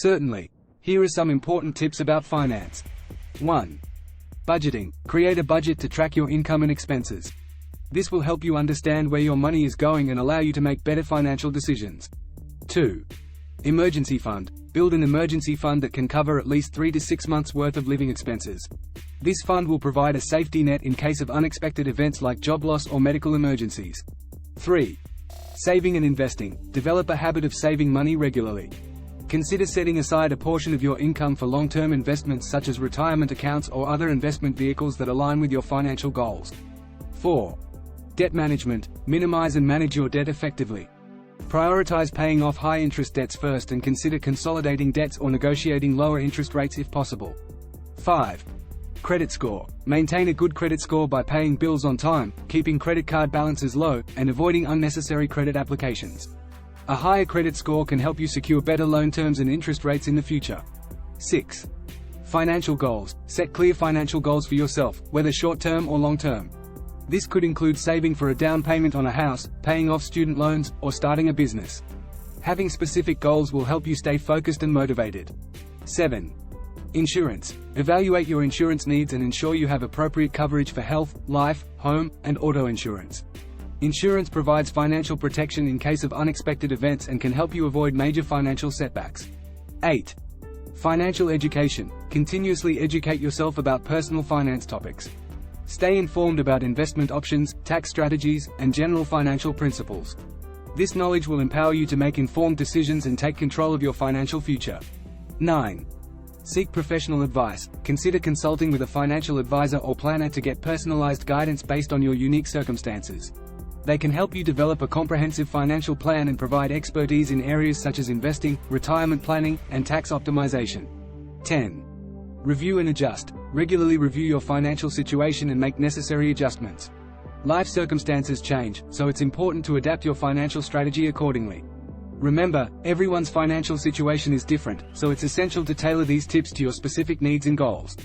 Certainly. Here are some important tips about finance. 1. Budgeting. Create a budget to track your income and expenses. This will help you understand where your money is going and allow you to make better financial decisions. 2. Emergency fund. Build an emergency fund that can cover at least 3 to 6 months' worth of living expenses. This fund will provide a safety net in case of unexpected events like job loss or medical emergencies. 3. Saving and investing. Develop a habit of saving money regularly. Consider setting aside a portion of your income for long-term investments such as retirement accounts or other investment vehicles that align with your financial goals. 4. Debt management. Minimize and manage your debt effectively. Prioritize paying off high-interest debts first and consider consolidating debts or negotiating lower interest rates if possible. 5. Credit score. Maintain a good credit score by paying bills on time, keeping credit card balances low, and avoiding unnecessary credit applications. A higher credit score can help you secure better loan terms and interest rates in the future. 6. Financial goals. Set clear financial goals for yourself, whether short-term or long-term. This could include saving for a down payment on a house, paying off student loans, or starting a business. Having specific goals will help you stay focused and motivated. 7. Insurance. Evaluate your insurance needs and ensure you have appropriate coverage for health, life, home, and auto insurance. Insurance provides financial protection in case of unexpected events and can help you avoid major financial setbacks. 8. Financial education. Continuously educate yourself about personal finance topics. Stay informed about investment options, tax strategies, and general financial principles. This knowledge will empower you to make informed decisions and take control of your financial future. 9. Seek professional advice. Consider consulting with a financial advisor or planner to get personalized guidance based on your unique circumstances. They can help you develop a comprehensive financial plan and provide expertise in areas such as investing, retirement planning, and tax optimization. 10. Review and adjust. Regularly review your financial situation and make necessary adjustments. Life circumstances change, so it's important to adapt your financial strategy accordingly. Remember, everyone's financial situation is different, so it's essential to tailor these tips to your specific needs and goals.